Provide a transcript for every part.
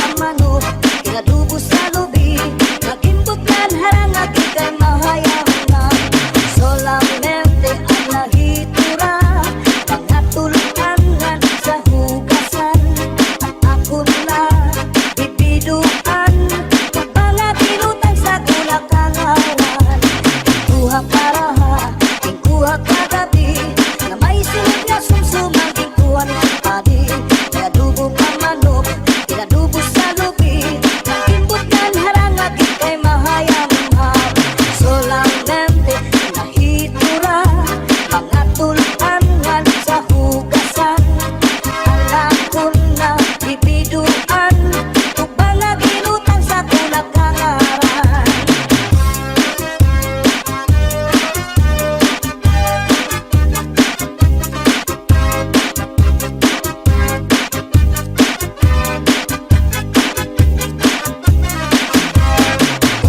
ang manok, inadubo sa lubi, nagimbutlan harang at ikay mahayang. Solamente ang nahitura, mga tulukan sa hugasan. At ako na bibiduan, mga pinutang sa kulakangawan. Kuha karaha, kuha kagabi, na may sunod na sumsumang kuha ni padi. Kaya dubo ang manok, inadubo sa lubi, nagimbutlan harang at ikay mahayang. Solamente nahitura, mga tulukan sa hugasan. Alam ko na bibiduan, tubang na ginutang sa kulakangaran.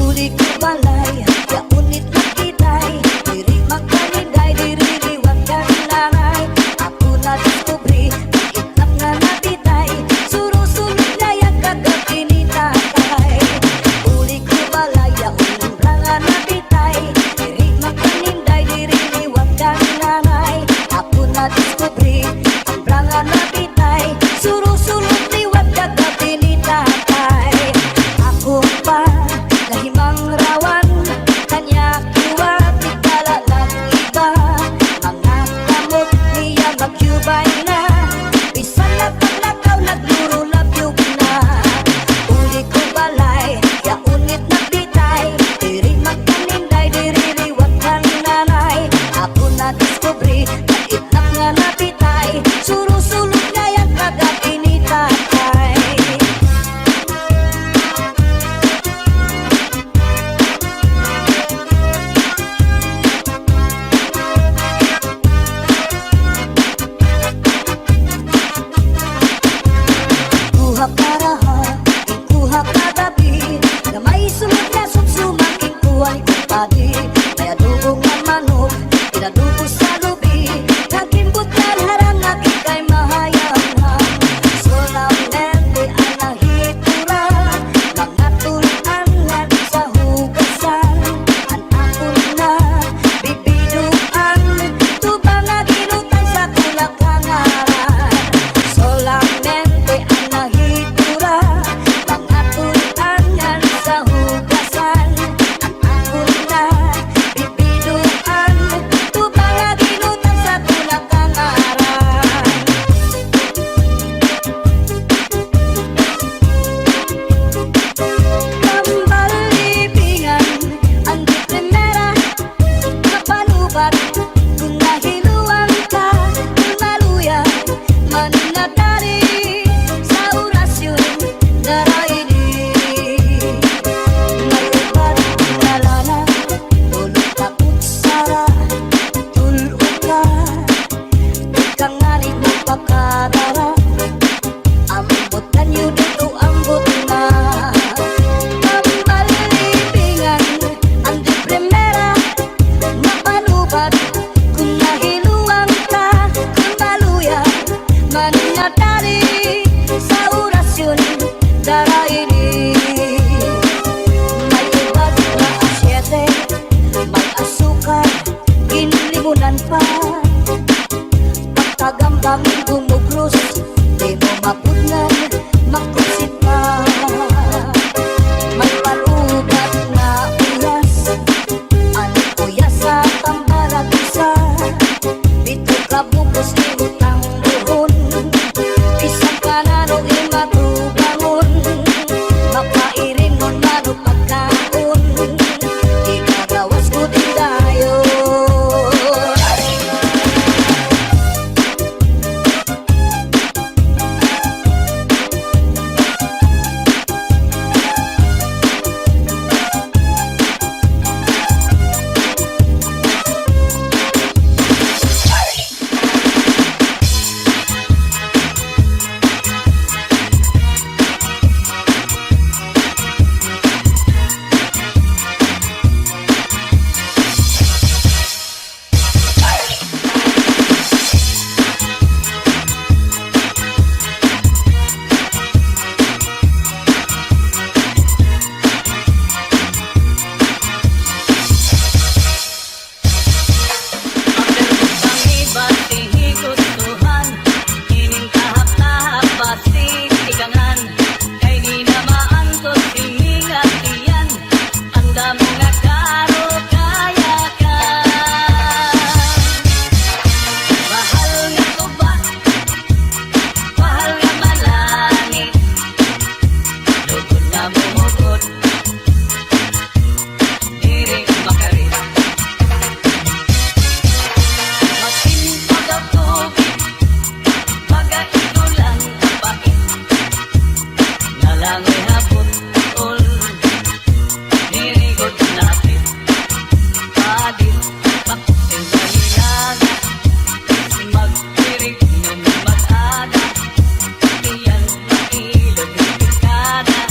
Uli ko balay, ya unit na kitay, diri magkalinday, diri liwag ka nanay. Ako na diskubri, itlap nga napitay, surusunod na yung kagabi ni tatay. Uli ko balay, ya unra nga napitay, diri magkalinday, diri liwag ka nanay. Ako na diskubri, umbra nga napitay, surusunod liwag kagabi ni tatay. Ako pa kahimang rawan, kanya kuha tigala ng iba. Mga kamot niya magyubay na, bisan na paglakaw nagluro labyog na. Uli ko balay, ya unit na bitay, diri magkaninday, diri liwag kang nanay. Ako na diskubri, naitlap nga napitay, surusulog na yan kagabi ni tatay. Kuha karaha, kuha kagabi, na may sunod na sumsumang kuha ni padi. Kaya dugong ang manok, inadubo sa lubi, nagimbutlan harang at ikay mahayang. Solamente ang nahitura, mga tulukan sa hugasan. Ang ako na bibiduan, tubang na ginutang sa kulakangaran. Solamente ang nahitura, mga tulukan sa hugasan. Ang ako na bibiduan, tubang na ginutang sa kulakangaran. Pambalibingan ang di primera, kapanubat kung nahiluan ka, kung maluya mananatari sa orasyon naraini. Mayubat nalana, tulog ka kutsara, tulog ka, ikang nganig mo pagkadara. Ambot na niyo dito, ambot na. Pambalibingan ang di primera, mapanubat kung nahiluang ka, kung maluya mananatari sa orasyon daraini. May iba't na asyete, may asukar, ginlimunan pa. Pagkagambang gumuglos, di mo mapudnan, makusit pa. May palugat na uyas, ano uyas sa tambalag isa. Dito ka bukos ni utang buhon, isang kanano imatubangon. Makairin nun mano pagkaon, ikagawas ko din dayon. Lalangoy hapon ol nirigod napit padit paksin balilaga magtirig nung mag-aga iyan mailog pikada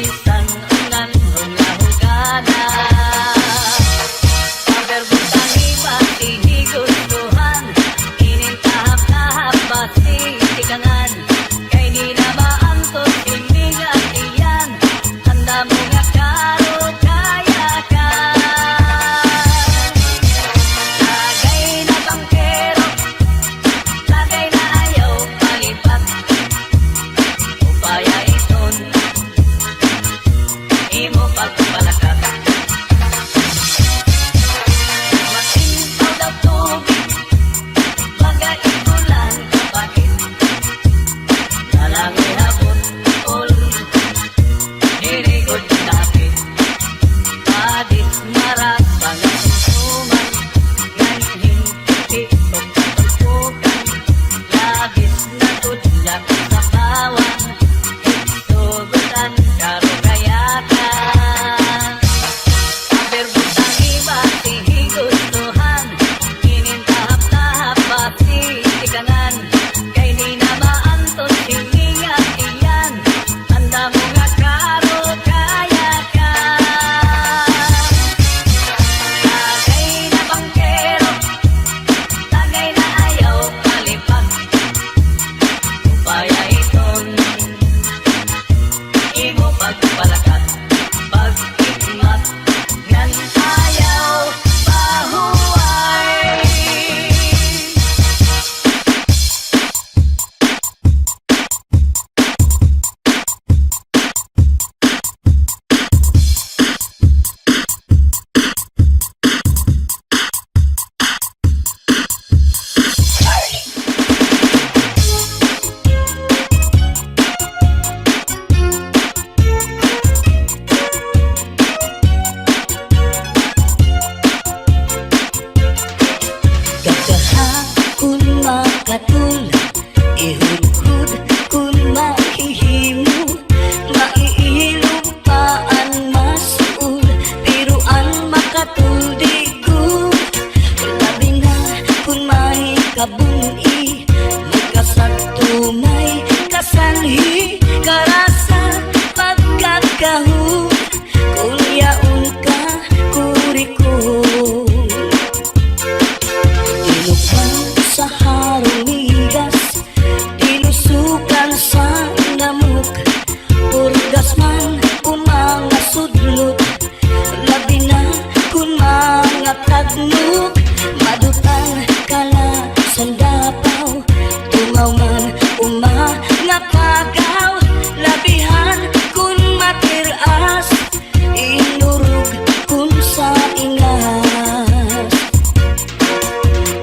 isan unan hungahugana paberbutang iba inigustuhan inintahap-tahap basi tikangan kay di na maantos imigat iyan handa mo nga karo kaya ka tagay na bangkero tagay na ayaw palipat upaya iton imo pagpalakat masintaw daw tubig baga itulan kapakit lalangoy hapon ol nirigod napit padit marap pangasunsuman ngan hinti o katulpukan labis na tudlak sa bawang higsugutan karo kayakan paberbutang iba tinigustuhan inintahap-tahap pati tikangan kay di na maantos hiningat iyan handa mo nga karo kaya ka tagay na bangkero tagay na ayaw palipat upaya iton imo pagpalakat pag-ikmat ngan ayaw pahuway Gagaha kun makatul ihudhud kun mahihimo maiilog paan masul biruan makatuldigo labi na kun may kabuni may kasagto may kasanhi karasa pagkakahu kun yaon ka kurikul dinukan sa harumigas dinusukan sa namuk purgas man umanga sudlot labi na kun mga tagnuk madutan kala sandapaw tungaw man umanga pagaw labihan kun matiras inurug kun sa ingas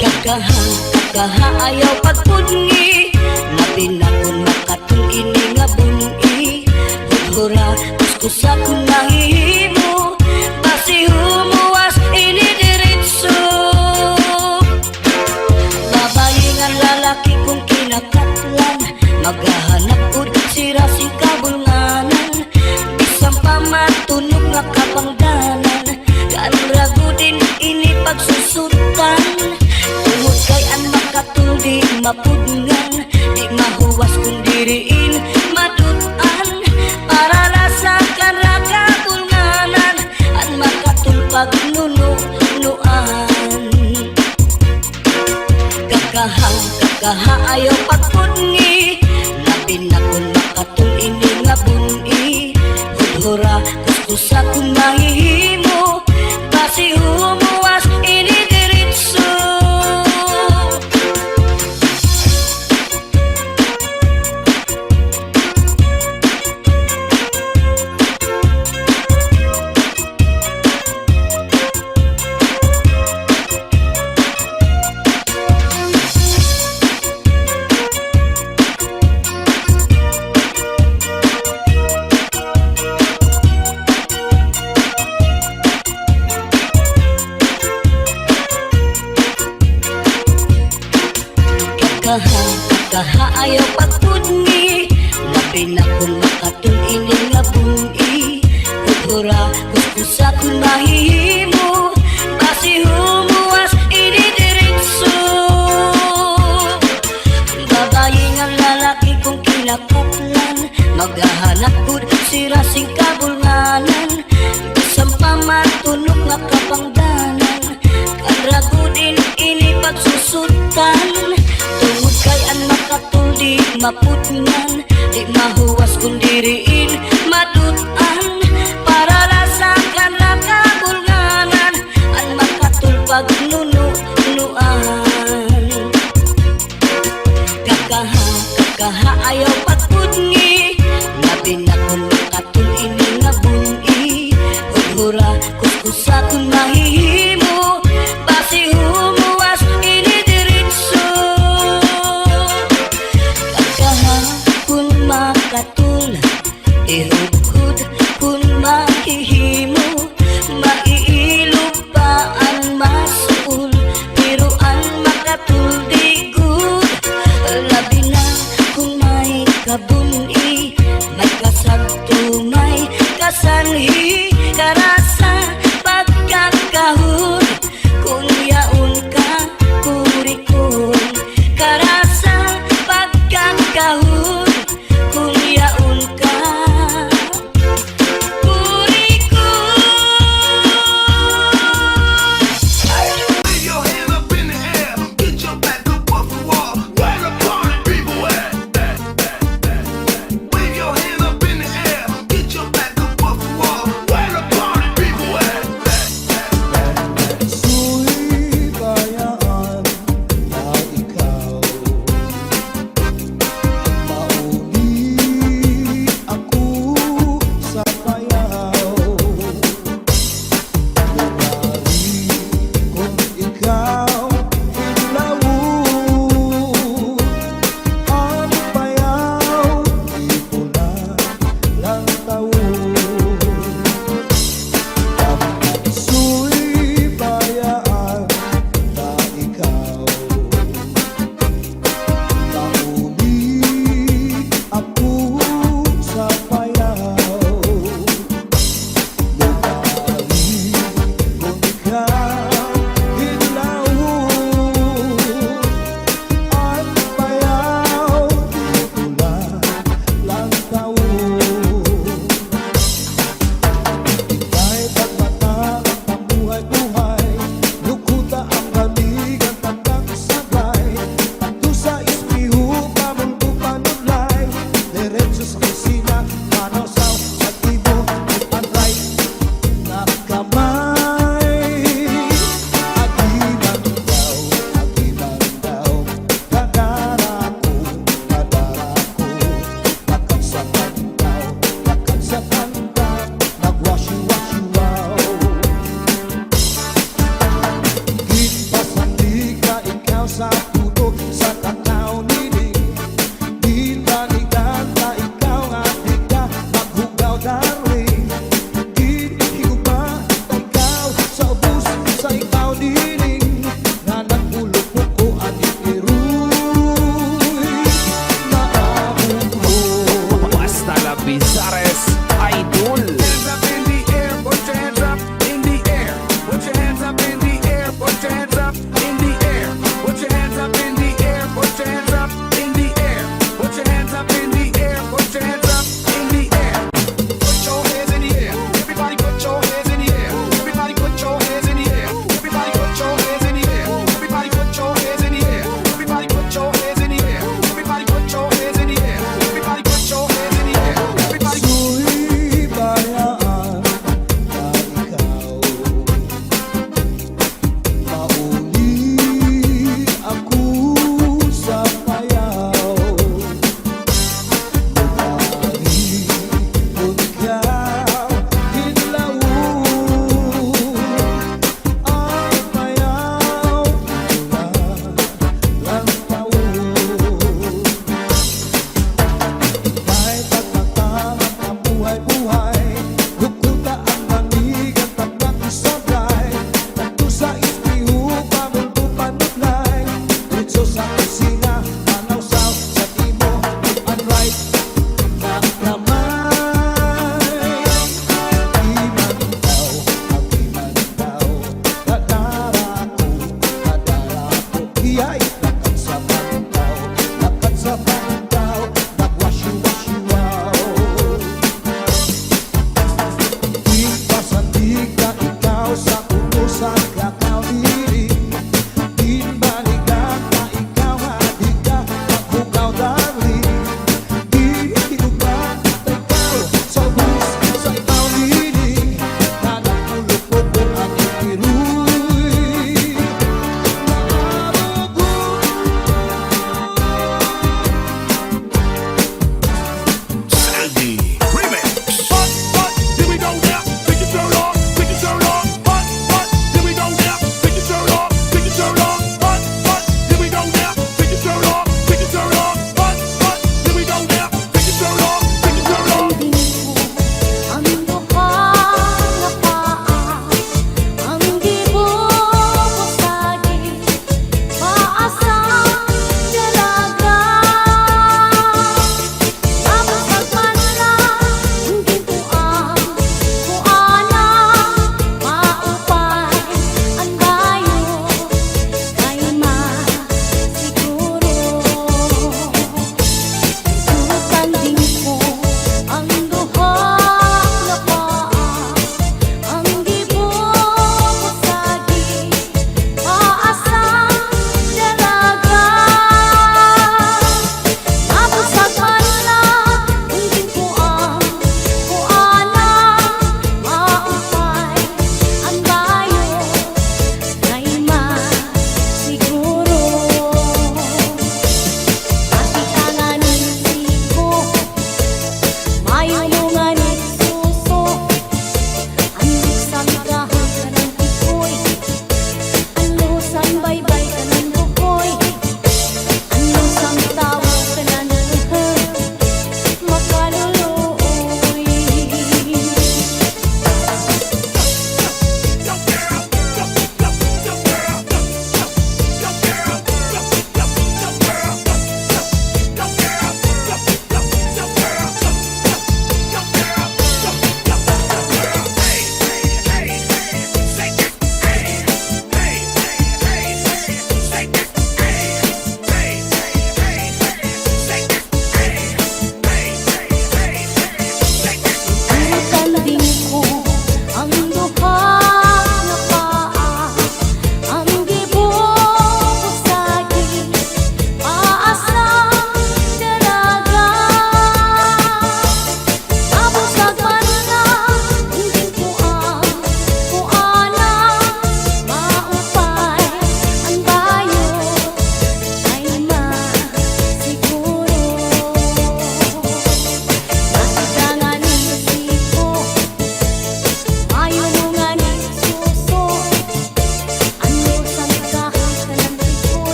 kakaha ayaw pagpungi labi na kun makatul ini nga bungi hudhura kuskusa kun nahihimo basi humuwas ini diritso babayi nga lalaki kung kinakatlan maghahanap ud sira si kabulnganan bisang pamatunog nga kapangdanan kanrago din ini pagsusutan tungod kay an makatul di mapudngan di mahuwas kung diriin madutan para lasa kanra kabulnganan an makatul pagnunuan kakaha ayaw pagpungi labi na kun makatul ini nga bungi hudhura kuskusa kun mahihimo basi humuwas ini diritso ini nga bumi. Pagkura kuskusa kung mahihimo, basi humuwas ini diritso. Babae nga lalaki kong kinakaplan, maghahanap ko si rasing kabulnganan. Isang pamatunog nga kapangdanan, karagudin ini pagsusutan. Tungod kay an makatuldi maputngan, di mahuwas kung diriin madutan. Para rasakan na kabulnganan, an makatulpag nunuan. Kakaha ayaw pagpudngi, labi na kung makatul ini nga buni. Hura kuskusa kung mahihimo, basi humuwas ini diritso. Kakaha kung makatul, ihudhud kung mahihimo, maiilupaan masul, pero ang makatul di good. Labi na kung may kabuni, may kasagto, may kasanhi, karasa pagkakahon, kung yaon ka kurikon. Karasa pagkakahon, kung yaon ka kurikon. Leave your hands up in the air, get your back up off the wall. Where the party people at? Wave your hands up in the air, get your back up off the wall. Where the party people at? Su'y bayaan na ikaw, mauli ako sa payaw. Lumari kung ikaw ilawon, ang payaw di pula lang taon. Su'y bayaan na ikaw, mauli ako sa payaw. Lumari kung ikaw ilawon, ang payaw di pula lang taon. Ika'y pagmata ang buhay-buhay, lukuta ang baligan tandang sabay. Pagto sa ispiho, pamundo panulay, diretso sa kusina, manasaw sa tibo, ipanray na kamay. Agiman daw, kadara ko, nakagsakan daw, nagwasyu-wasyu-waw. Gitpasandi ka ikaw sa puto, sa tanaw nining. Gitanigan ka ikaw nga di ka maghugaw darling. Githigupa ka ikaw sa ubus, sa ikaw nining. Nga nagpulupok ko aning iruy, maabot mo. Basta la Bizares Idol. Hands up in the air, put your hands up in the air. Put your hands up in the air, put your hands up in the air. Put your hands up in the air, put your hands up in the air. Put your hands up in the air, put your hands up in the air. Put your hands in the air. Everybody put your hands in the air. Everybody put your hands in the air. Everybody put your hands in the air. Everybody put your hands in the air. Everybody put your hands in the air. Everybody put your hands in the air. Everybody put your hands in the air. Everybody. Su'y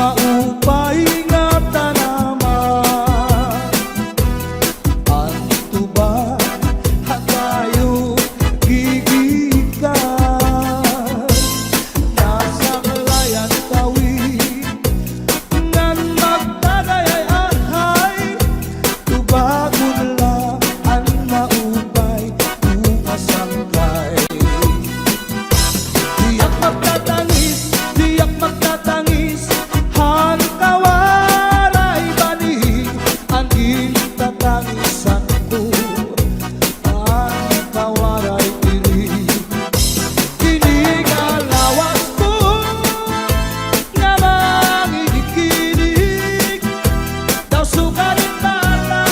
maupay nga tanaman. Ang tuba hatayo gigikan, nasa kalayan tawid ngan magdadayay-ahay. Tubagon lang ang maupay bunga sangkay. Diyak magtatangis, diyak magtatangis, han kawaray banig, ang itatangisan ko, ang kawaray diri. Kinigalawas ko nga mangigikinig, daw sugalit bata,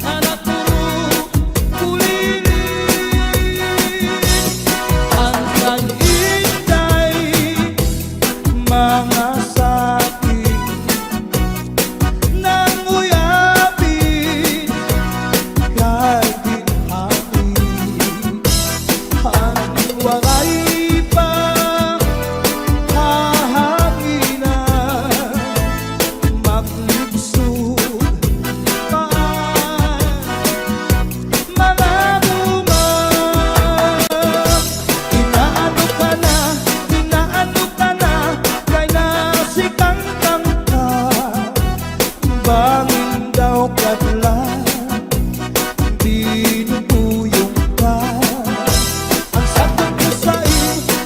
anak puro kulilig. Ang kanintay mga sakit nang uyapin kay ginhangin. Ang wagay pa hahanginan, maglibsod paan mga bunga. Inaano ka na, kay nasikangkang ka. Bangin daw kadlan, binubuyong ka. Ang sakit ko sa'yo,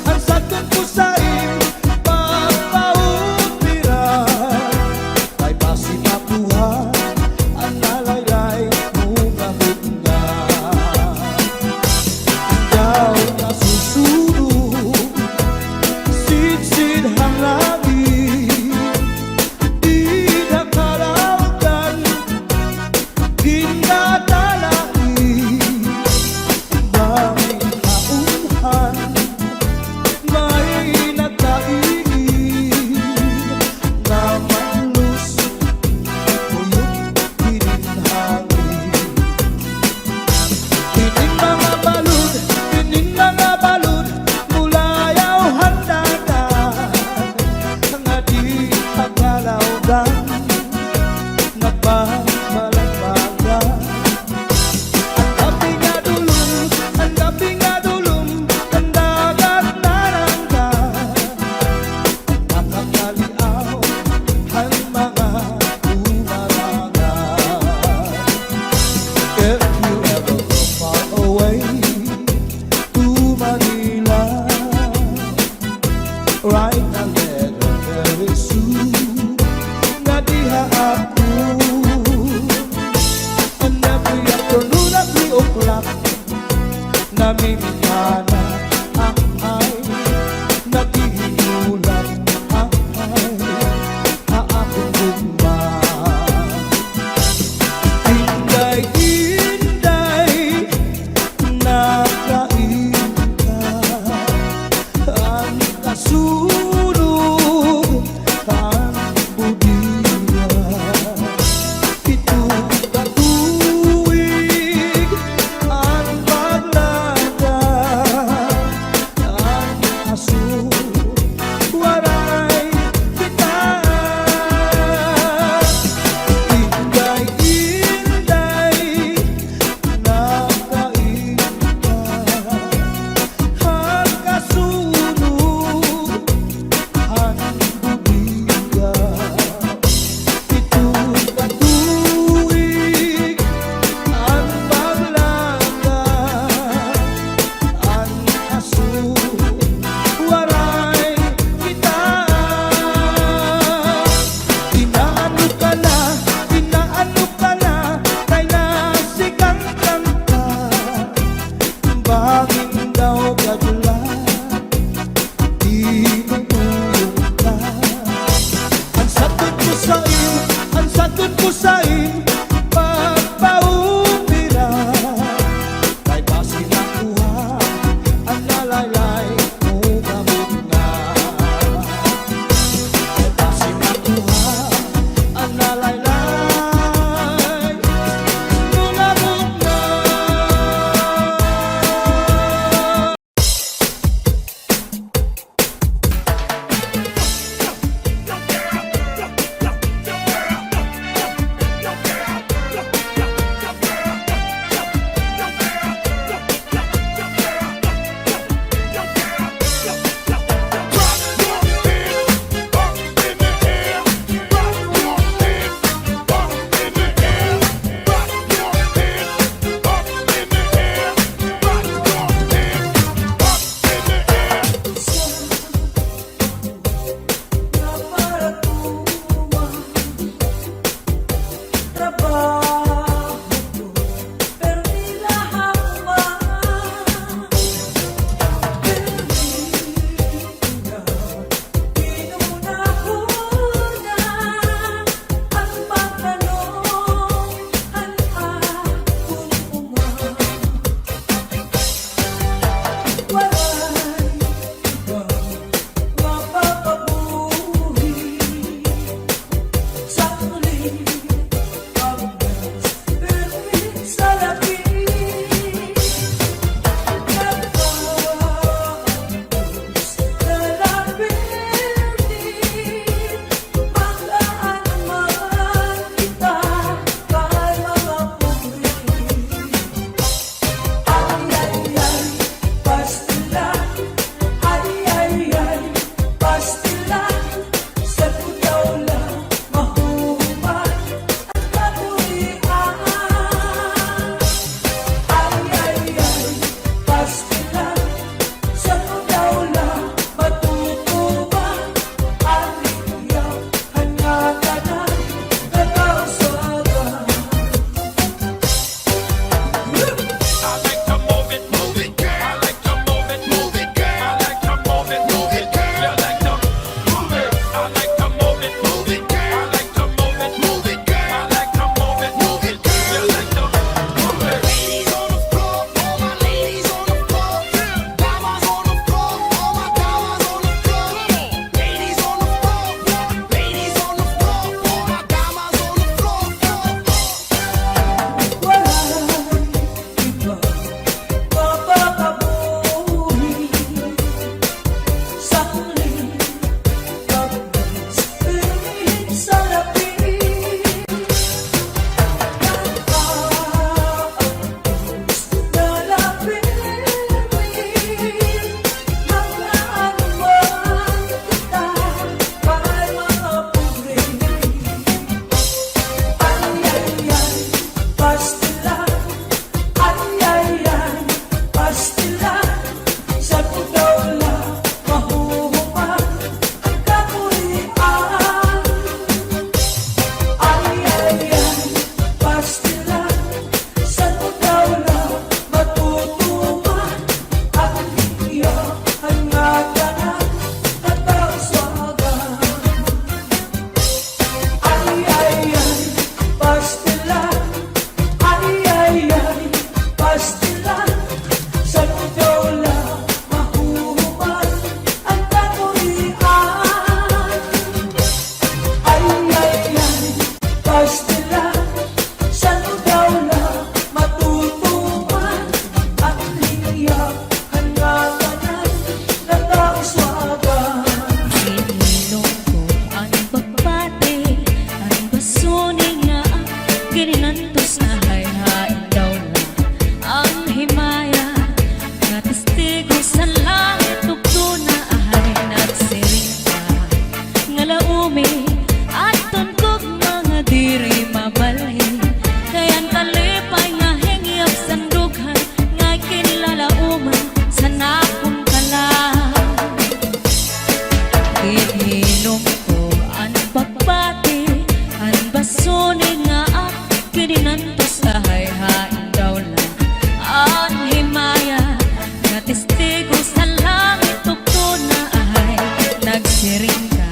ang sakit ko sa'yo, pagpaupiran. Kay basi makuha, ang nalaylay mo nga bunga. Ikaw nasusunod, sidsid hangangin, di nakalawgan, ginadalain. Bangin kaunhan, may nagkain, na manlus, tuyok hininhangin. Kining mga balud, mulayaw handagan, nga di tagalawgan, nagbabalagbagan. Ang gabi nga dulong, ang dagat naranggan, nakakaliaw ang mga umarangan. If you ever go far away to Manila, write a letter very soon, nga diha ako. And every afternoon at 3 o'clock, namimikana ang ay, naghihinulan ang ay, aakong gugma. Inday-inday, nakain ka, ang kasunod, ang budiya. Itong katuwig, ang paglada, ang aso, waray kita. Inday-inday, nakain ka, ang kasunod, ang budiya. Itong katuwig, ang paglada, ang aso, waray kita. Inaano ka na, kay nasikangkang ka. Bangin daw kadlan, binubuyong ka. Ang sakit ko sa'yo, ang sakit ko sa'yo, pagpaupiran. Kay basi nakuha, ang nalaylay mo nga bunga. Kay basi nakuha, ang nalaylay mo nga bunga. Dinantos ahay hain daw lang ang himaya nga testigo sa langit tugto na ahay nagsiring ka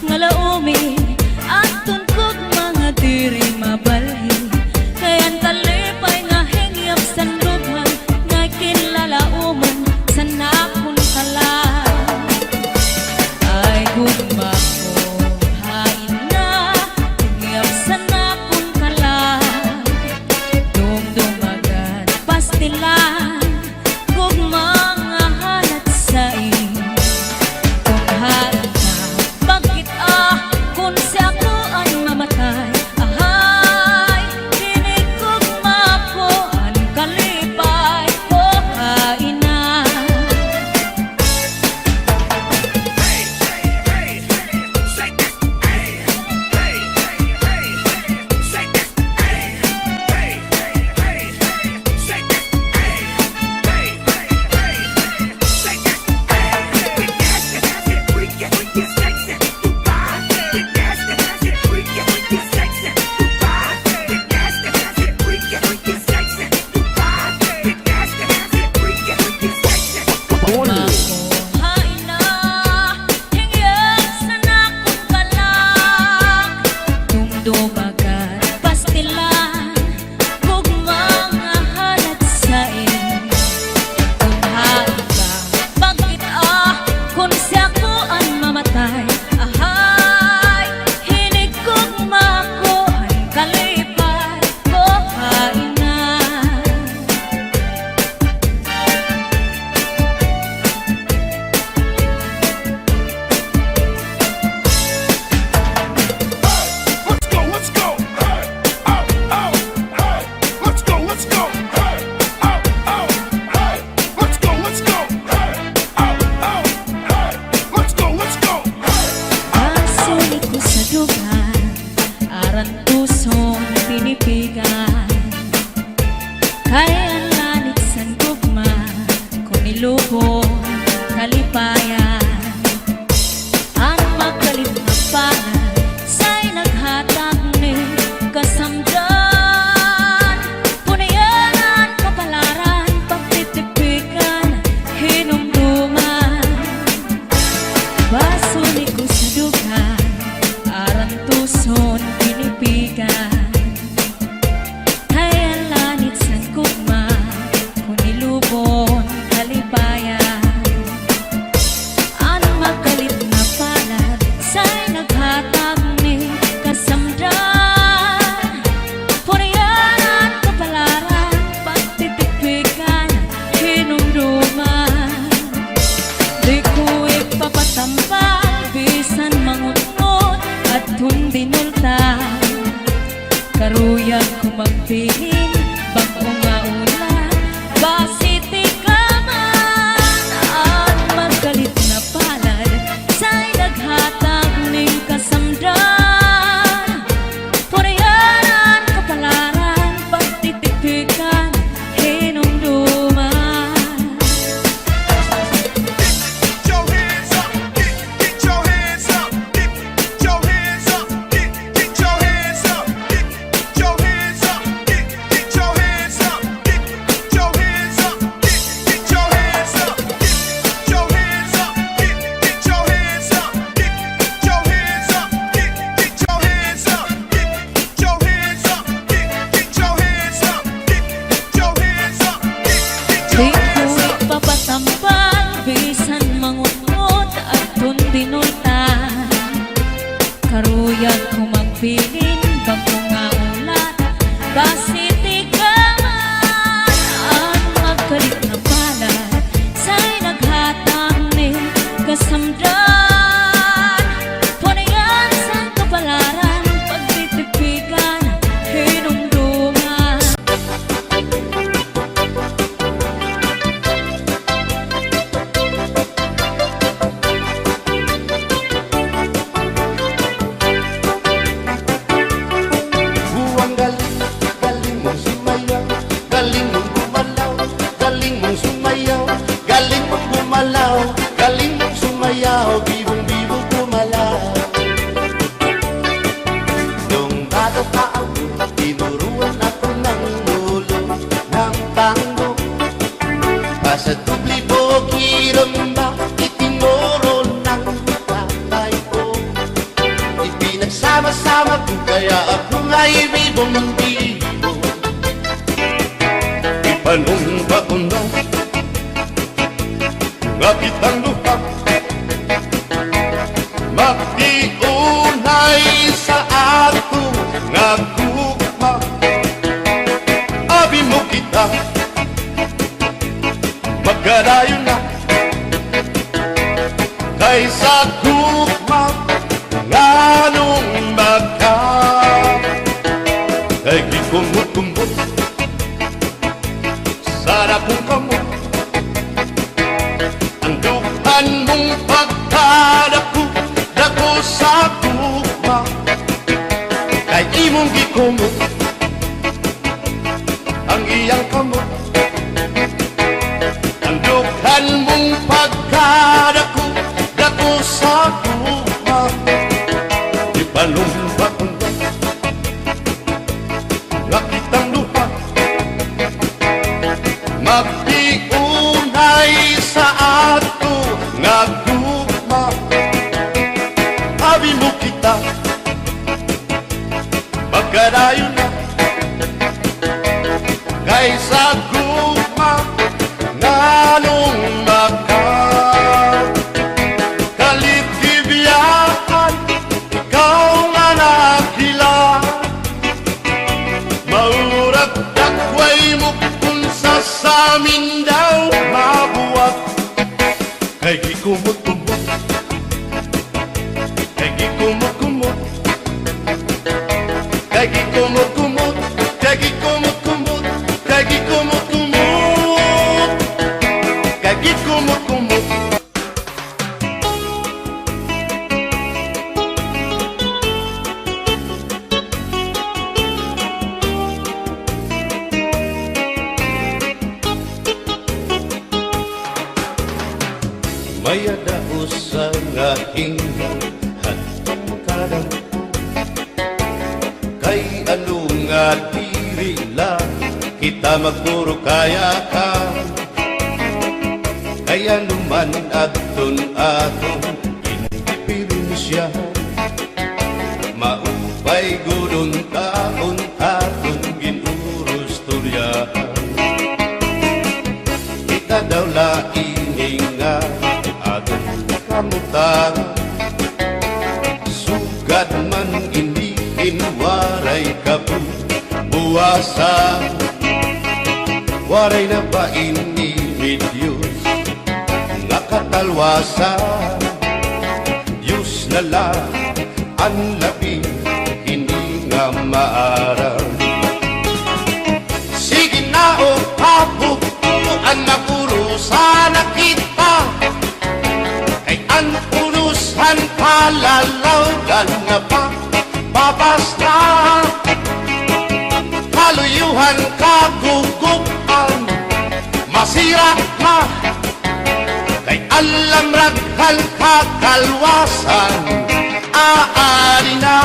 nga laumi atun kog mga diri mabalhi kayan talipay nga hingyap sandughan nga kinlalauman sa nakon kalang ay gugma ko hain na hingyap sa nakon kalang dumdumagan pastilan gugma nga halat sa kung hain ka bakit kung siya ko ay mamatay ahay tinig gugma ko ang kalipay ko hain na kaya lanit san gugma kung iluho kalipayan ang magkalit na pangan sa'y naghatag ni kasamdan punayanan kapalaran pagtitipikan hinumduman basuni ko sa dugan aran tuson pinipigan bisan mangunot at hundinulta karuyag kumagpilin bagong nga ulan basiti ka man at magkalit na palad sa'y naghatag ning kasamdan punayanan kapalaran pagtitipikan hinumduman. Di ko ipapatampal bisan mangunot at hundinultan karuyag kumagpilin bagong nga ulan basiti ka man ang magkalit na palad sa'y naghatag ni kasamdan punayan sa kapalaran pagtitipikan hinumduman. Sama-sama ko kaya ako nga'y may bumanggibo. Ipanumba ko na nga kitang luha, magtiunay sa ato nga gugma. Abi mo kita, magkadayo na kaysa gugma nga nung magka. Kay gikumot-kumot sarap kong kamot, ang dukan mong pagkadako dako sa gugma. Kay imong gikumot ang iyang kamot, ang dukan mong pagkadako dako sa gugma. Ipalumba ko na nga kitang luha, magtiunay sa ato nga gugma. Abi mo kita, magkadayo na kaysa gugma nga nung magka. Kalibiyaan, ikaw nga nakila, maurag dakway mo kung sa amin daw mabuwag. Kay gikumot-kumot, kay gikumot-kumot, kay gikumot-kumot, kay gikumot-kumot, kay gikumot-kumot, kay gikumot-kumot. Maya daos sa nga hinggan hatong kadang, kay ano nga diri lang kita magpuro kaya ka. Kaya naman aton indipirin siya, maupay gudon taon aton ginurus tulyahan. Kita daw laing nga aton kamutan, sugad man iniin waray kabuwasan. Waray na ba ini Diyos nga katalwasan? Diyos na lang ang labing hindi nga maaram. Sige na o kabukuan na purusan na kita, kay ang purusan palalawgan na pa babasta. Kaluyuhan kagugupan masira ka, kay alam raghal kakalwasan aari na.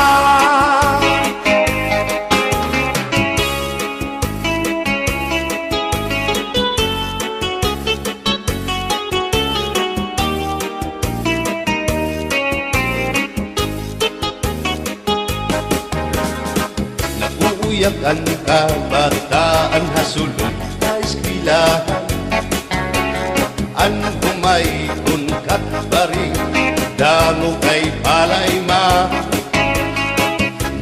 Naguuyak ang kabataan hasulod sa eskwelahan, an humay kunkat bari dango kay palay ma.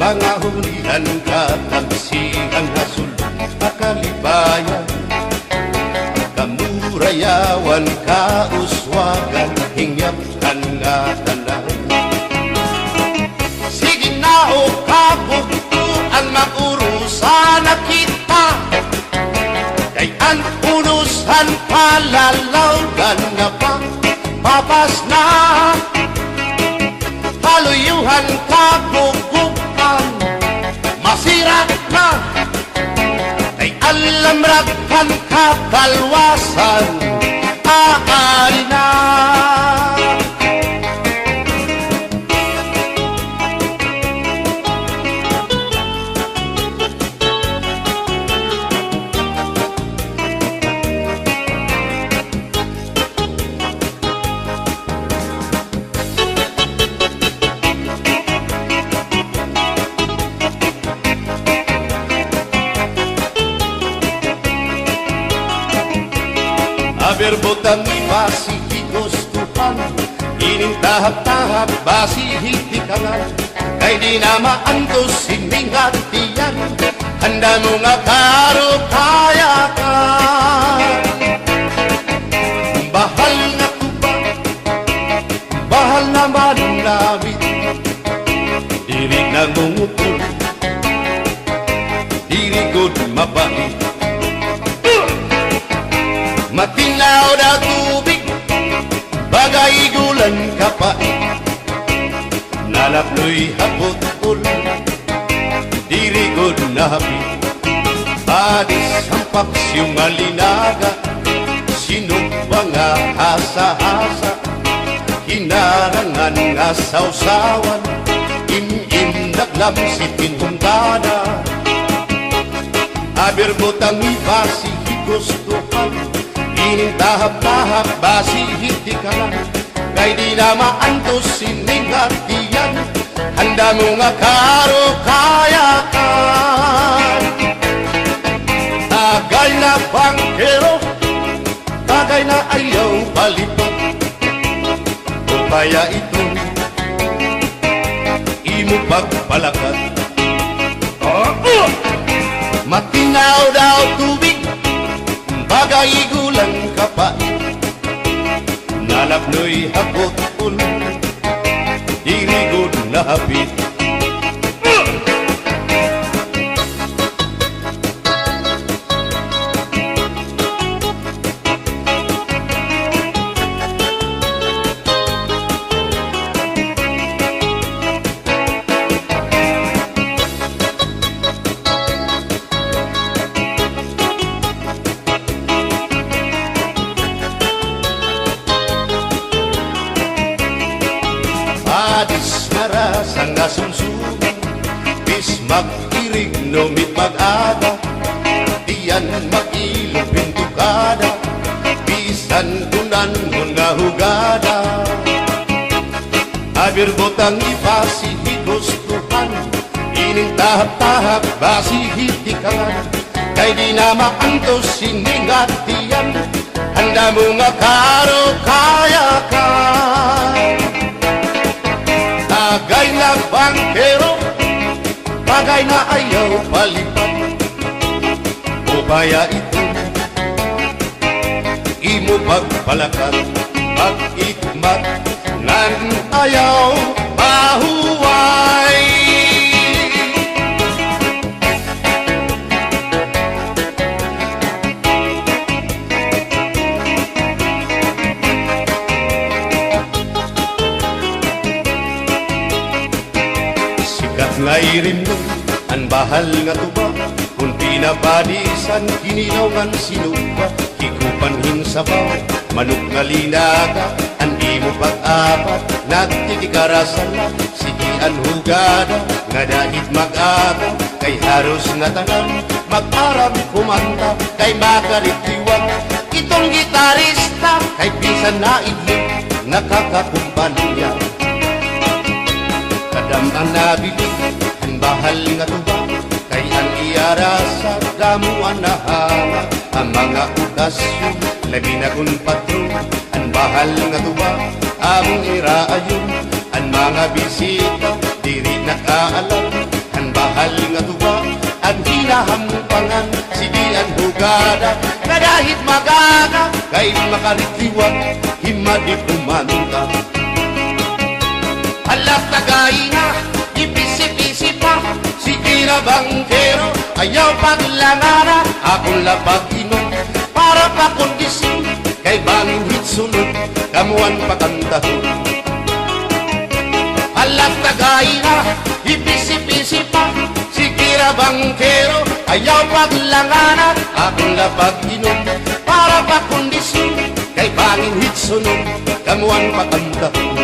Mga hulihan katagsihan hasulod akalibayan, kamurayawan kauswagan hingyapkan nga tanan. Sige na o kabugtuan magurusan na kita, kay ang urusan palalawgan nga pa babas na. Haluyuhan kagugupan masira na, kay alam raghal kakalwasan aari na. Aber butang ibasi higustuhan, inintahap-tahap basi hitikangan, kay di na maantos siningatiyan, handa mo nga karo kaya ka. Bahal nga tuba, bahal naman namin, dirig na ngungutol, dirigod mabait. Matinaw na tubig, bagay gulan kapait, nalaploy hapot-ul, dirigod na hapit. Adis ang paksyong alinaga, sinugba nga hasa-hasa, hinarangan nga sausawan, im-im naglam si pinhungkada. Aber butang ibasi higustuhan, inintahap-tahap basi hitikalan, kay di na maantos siningatiyan, handa mo nga karo kaya ka. Tagay na bangkero, tagay na ayaw palipad, o kaya ito imo pagpalakad. Matinaw daw tubig, bagay gulang kapait, nalaploy hapot-ul, dirigod na hapit. Adis narasang nasumsuman, bis mag-irig no mit mag-ada, diyan mag-ilog pintukada, bisan tunan mo nga hugada. Aber botang ibasi higustuhan, inintahap-tahap basi hitikalan, kay di na maantos siningatiyan, handa mo nga karo kaya ka. Tagay na bangkero, bagay na ayaw palipad, o kaya ito imo pagpalakad, pag-ikmat nan ayaw mahuway. Ngay rin mo, ang bahal nga tuba, kung pinabadisan, kinilawan sinuba, hikupanhin sabaw, manok nga linaga, ang imo pag-apat, nagtitikarasan na, sige ang hugada, nga dahit mag-aga, kay haros nga tanan, mag-aram kumanta, kay makaritiwan, itong gitarista, kay pisan na idling, nakakakumpanya. Kadam ang nabili, ang bahal nga tuba, kay ang iarasa, damuan na hama, ang mga okasyon, labi na kung patron, ang bahal nga tuba, among iraayon, ang mga bisita, diri nakaalam, ang bahal nga tuba, ang hinahampangan, sige ang hugada, nga dahit magaga, kay makaritiwan, himadi pumanta. Alat tagay na, ipisi-pisi pa, sige na bangkero, ayaw paglangara, akong lapag-inom, para pa kondisyon, kay bangin hitsunod, kamuan patandahon. Alat tagay na, ipisi-pisi pa, sige na bangkero, ayaw paglangara, akong lapag-inom, para pa kondisyon, kay bangin hitsunod, kamuan patandahon.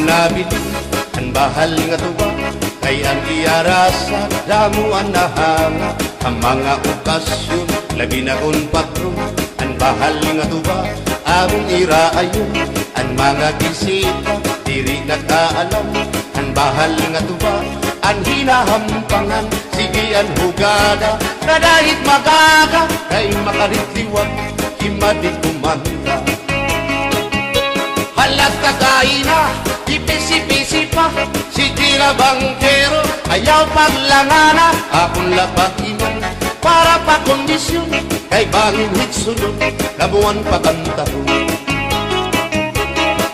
manabit ang bahal nga tuba, kay ang iarasa damo ang nahanga. Ang mga okasyon labi na kung patron, ang bahal nga tuba among iraayon. Ang mga bisita diri nakaalam, ang bahal nga tuba ang hinahampangan. Sige ang hugada na dahit magaga, kay makaritliwag himadik kumanda. Halat kagay na, ipisi-pisi pa, si tira bangkero, ayaw paglangana. Akong lapakinan, para pa kondisyon, kay bangin hitsunod, kabuan pagantaro.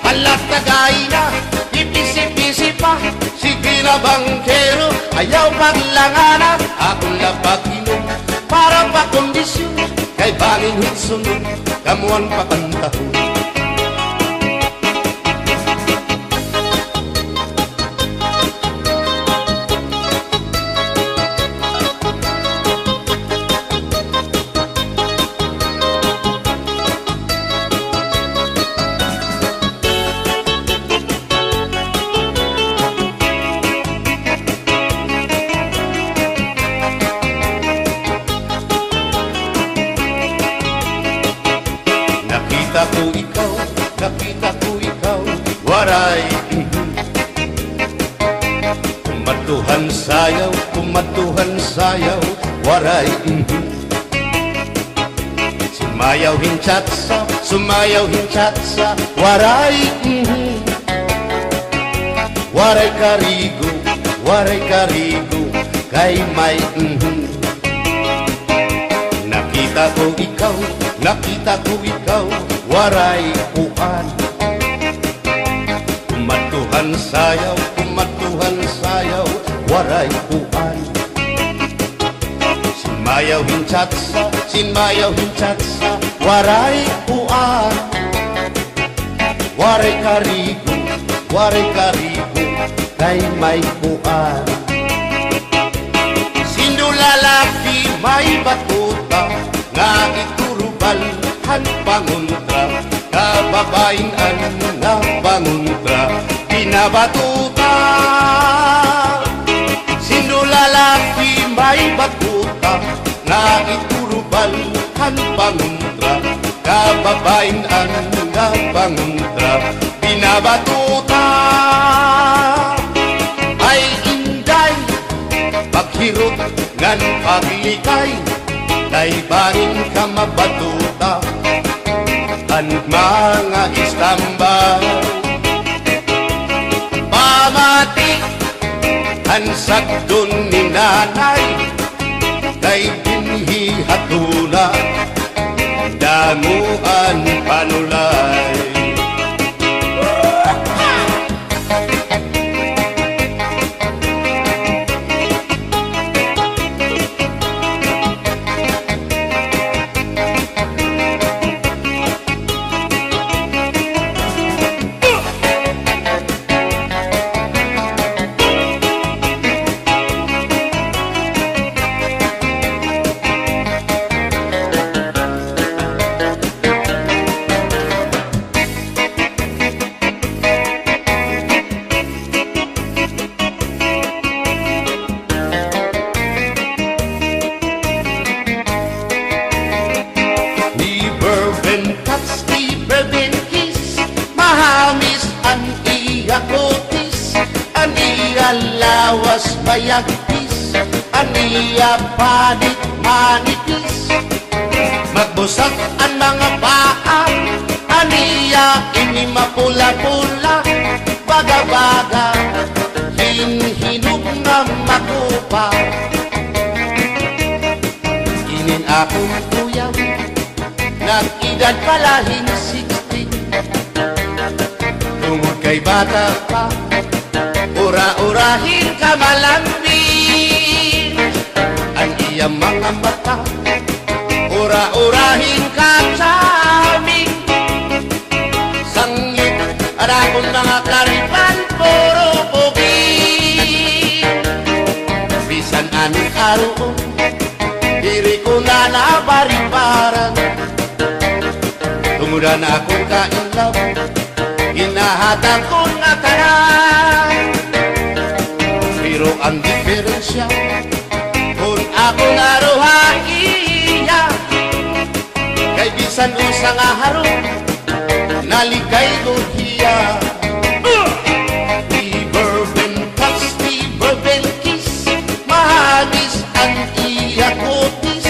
Halat kagay na, ipisi-pisi pa, si tira bangkero, ayaw paglangana. Akong lapakinan, para pa kondisyon, kay bangin hitsunod, kabuan pagantaro. Nakita ko ikaw, waray. Kumatuhan sayaw, waray. Sumayaw hinchatsa, waray. Waray karigo, kay may. Nakita ko ikaw, waray uan. Kumatuhan sayaw, waray uan. Sinmayaw hinchatsa, waray uan. Waray karigo, kay may uan. Sinulalaki may batuta, nga iturubal han panguntra, kababayan na panguntra, pinabatuta. Sinulalaki may batuta, nga iturubal han panguntra, kababayan na panguntra, pinabatuta. Ay inday, paghirot ngan paglikay, kay bangin ka mabatuta ang mga istambay. Pamati ang sakdon ni nanay, kay dinhi hatuna damuan panulay. Lawas mayagpis, aniya panit manipis. Magbusag ang mga paa, aniya ini mapula-pula. Baga-baga, hinhinog na makupa. Inin akong kuyaw, nag-edad palahin 16. Tungod kay bata pa, ura-urahin ka malambing ang iyang mga mata. Ura-urahin ka sa aming sangit, at akong mga karipan puro pugi. Bisan anong araw, diri ko na nabaribaran. Tumudan akong kainlaw, Hinahatag ko nga tanan. Pero ang diferensya, kung ako naruha iya, kay bisan usa nga harong, naligay ko hiya. Di bourbon touch, di bourbon kiss, mahagis ang iya kutis,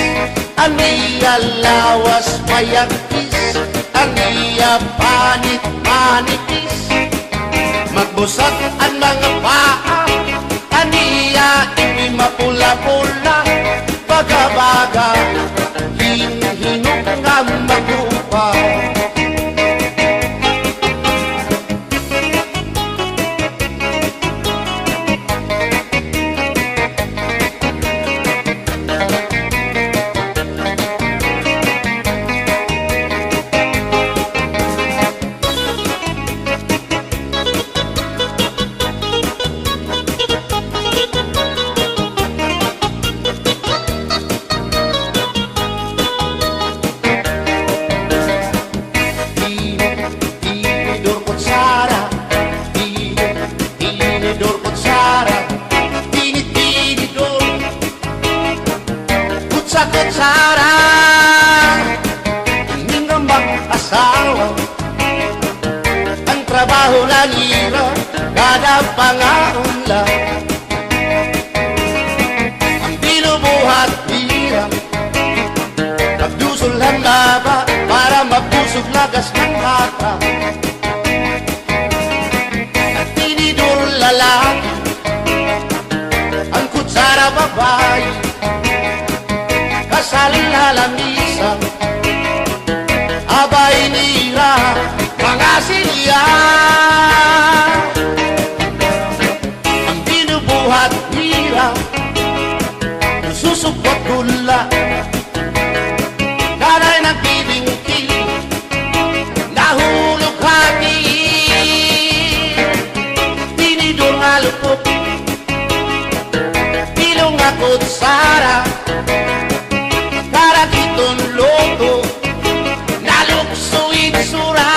ang iya lawas mayagkis, ang iya panit manipis, magbusag ang mga paa, aniya imi mapula-pula, baga-baga, hinhinong nga magrupa. Tinidor kutsara, tinidor kutsara, tinidor kutsara, hindi nga mag-asawa. Ang trabaho na nila, kada pangaunla, ang binubuhat nila, magdusol ang laba para mabusog lagas ng bata. Ang tinidor lalaki, ang kutsara babae, kasal na lamisa, abay nila mga silya. Ang binubuhat nila, susupot gula, kanay nagbibingkil, nahulog hati, tinidor nga lupok, pilong nga kutsara, karakiton loto, naluksuin sura.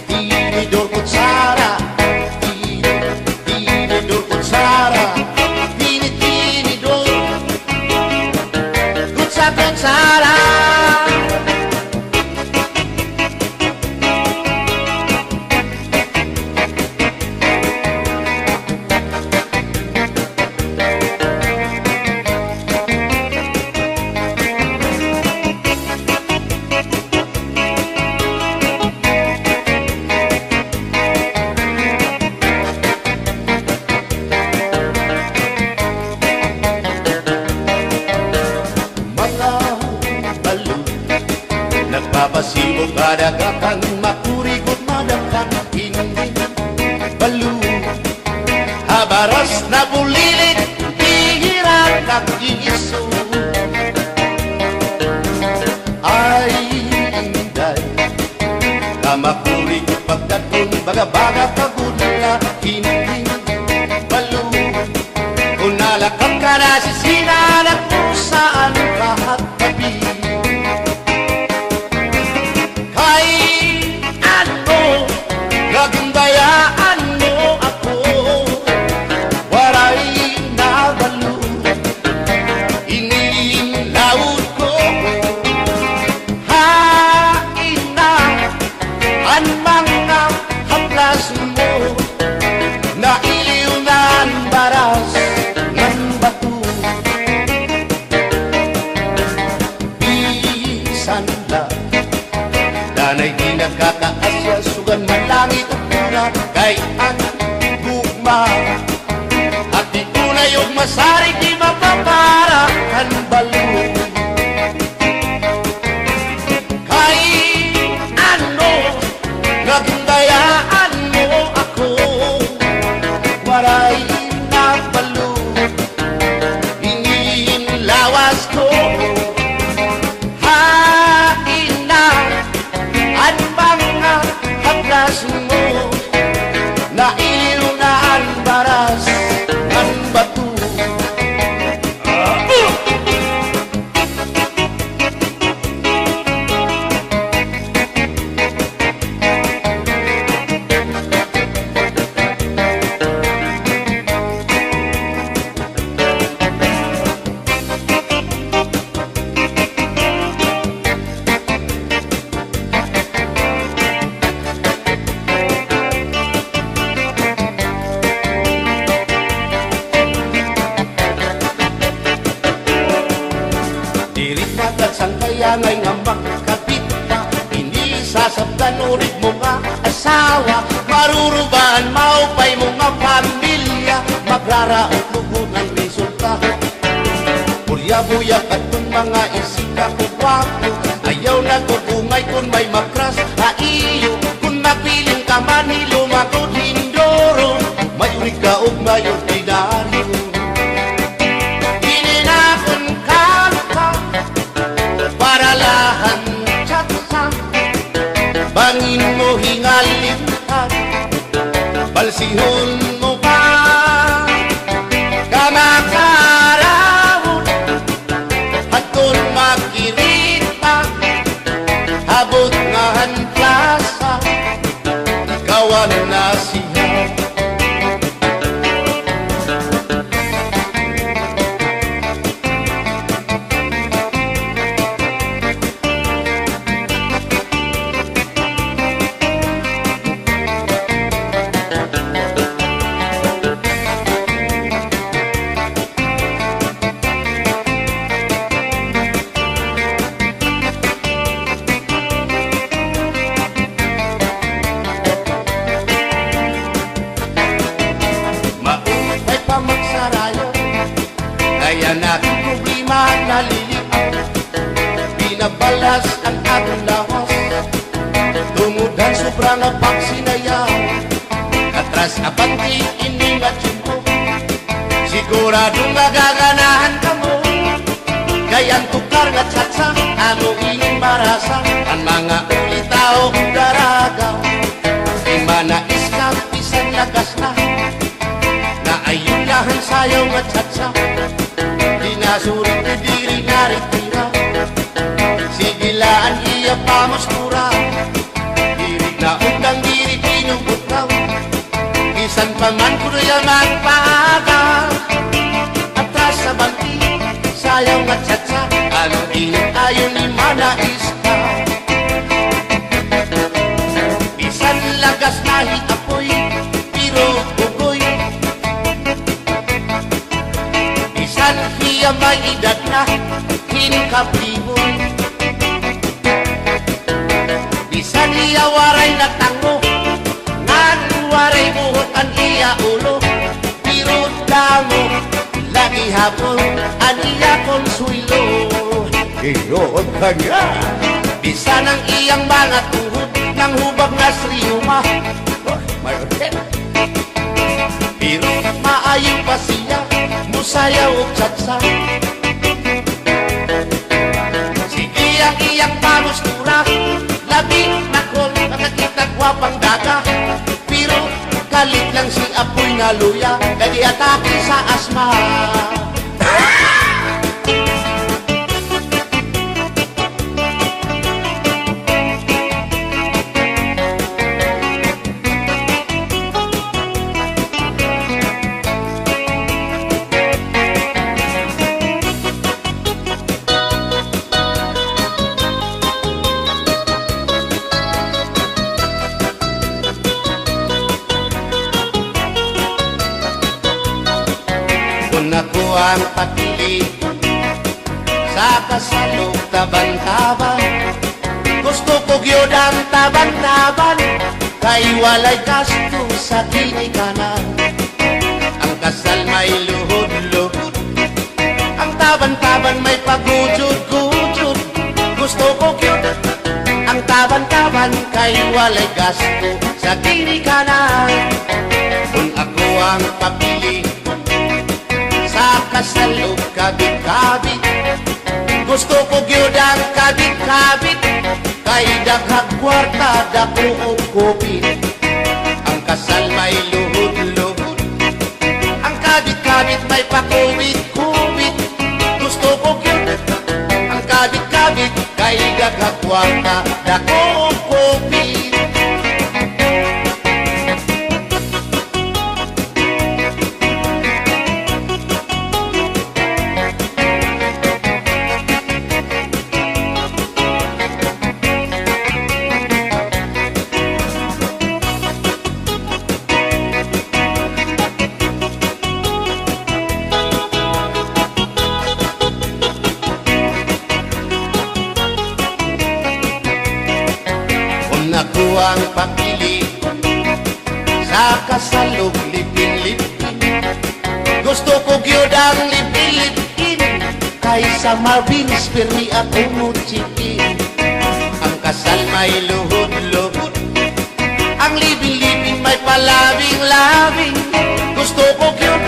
Tinidor kutsara, tinidor kutsara, tinidor kutsara. Nagpapasibo kadagatan, makurikot madagkan, hindi balo. Habaras na bulilit, hihiran kakiso. Ay, inday, kamakurikot pagkatun, baga-baga kagudla, hindi balo. Kung nalakang ka na sisinanak mo saan kahat tabi, gagandayaan mo ako, waray nabalo, inilaud ko, hain na ang mga haplas mo, na iliw na ang baras ng bato. Bisan lang, danay di nakakaasya, sugan man langit at pula, kay ang gugma. At di ko na yung masarig, di mapapara ang balo. Kay ano, nagundayaan mo ako, waray na balo, ingin lawas ko, hain na ang mga haplas mo, na iliw na ang baras ng bato. dangay nga makakapit ka. Hindi sasabdan ulit mo nga asawa, marurubaan maupay mo nga pamilya, magraraot lugod ng resulta. Bulya-buya at kung mga isika ko gwapo, ayaw na kugungay kung may makras iyo. Kung mapiling ka man hilumagod hindoro, may unig ka o may ordinaryo. Hininakon ka para lahan tsatsa, bangin mo hingalintan, balsihon mo pa kamakarahon. At kung makirita habot nga hanplasa, kawan na siya. Maupay pa magsarayo, kaya natin problema nalilip. Binabalas ang atong lawas, tumudan sobrang na pagsinaya. Atras abanti ini nga tiyempo, sigurado magaganahan ka mo. Kayang tukar nga tsatsa, ano ining marasa, ang mga ulitao daragaw. Di manais ka, pisan lagas na, na ayunahan sayaw nga tsatsa. Di nasurit na diri naritira, sigilaan iya pamustura. Diri na undang diri pinubutaw, isan pa man kuya magpaaga. Atras sa bangki, sayaw nga tsatsa, ano init ayon ni manais ka. Bisan lagas nahi apoy, pero bugoy. Bisan hiya may edad na, hinkapriboy. Bisan hiya waray na tango, ngan waray buhot ang iya ulo. Pero damo, lagi hapon, ang iya konsuelo. Iyon ka nga. Bisan ang iyang mga tuhod, ng hubag na sriyuma. May hotel. Pero maayo pa siya, musayaw o tsatsa. Sige ang iyang pamustura, labi na kol, nakakita gwapang daga. Pero kalit lang si apoy nga luya, kadi atake sa asma. Kung ako ang papili sa kasalog taban-taban, gusto ko gyud ang taban-taban, kay walay gasto sa kinikanan. Ang kasal may luhod-luhod, ang taban-taban may pagujud-gujud. Gusto ko gyud ang taban-taban, kay walay gasto sa kinikanan. Kung ako ang papili sa kasalog kabit-kabit, gusto ko gyud ang kabit-kabit, kay daghang kwarta dako og kupit. Ang kasal may luhod-luhod, ang kabit-kabit may pakubit-kubit. Gusto ko gyud ang kabit-kabit, kay daghang kwarta dako og kupit. ang papili sa kasalog lipin-lipin. Gusto ko gyud ang lipin-lipin kaysa Marvin's Permi ako mo chikin. Ang kasal may luhod-luhod, ang libin-libin may palabing-labing. Gusto ko gyud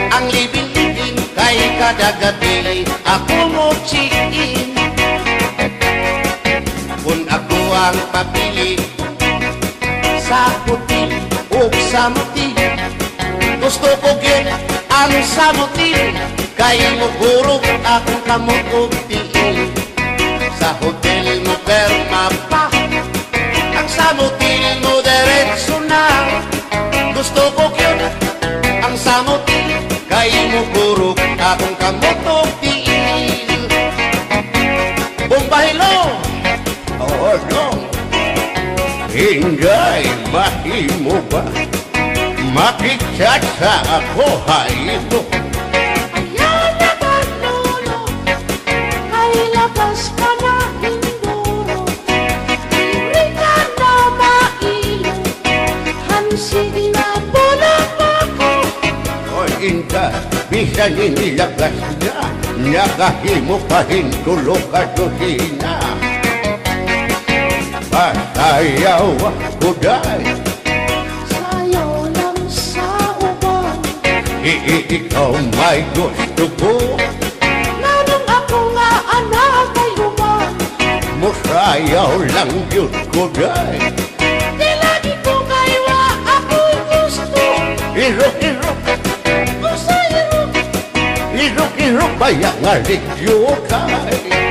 ang libin-libin kay kada gabi ako mo chikin. Kung ako ang papili sa puti o sa muti, gusto ko gyud ang samuti kay mugurog akong kamot og tiil. Sa hotel mo perma pa, ang samuti mo diretso na. Gusto ko gyud ang samuti kay mugurog akong kamot og tiil. Bumbahilo, oh no, Inday, mahimo ba makichat sa ako haylo? Ayaw na kanolo, kay labas ka na hinduro. Diri ka na mailo, hansig na bulang ako. O Inday, bisan inilagas na, nakahimo pa hintulo ka dosina. Pasayaw ako day, Sayaw lang sa uban, ikaw may gusto ko. nanong ako nga anak ay uban. Musayaw lang yun ko day. Di lagi ko kaywa ako'y gusto. Irok-irok, Kung sa'yo, irok-irok, bayang aligyo kay.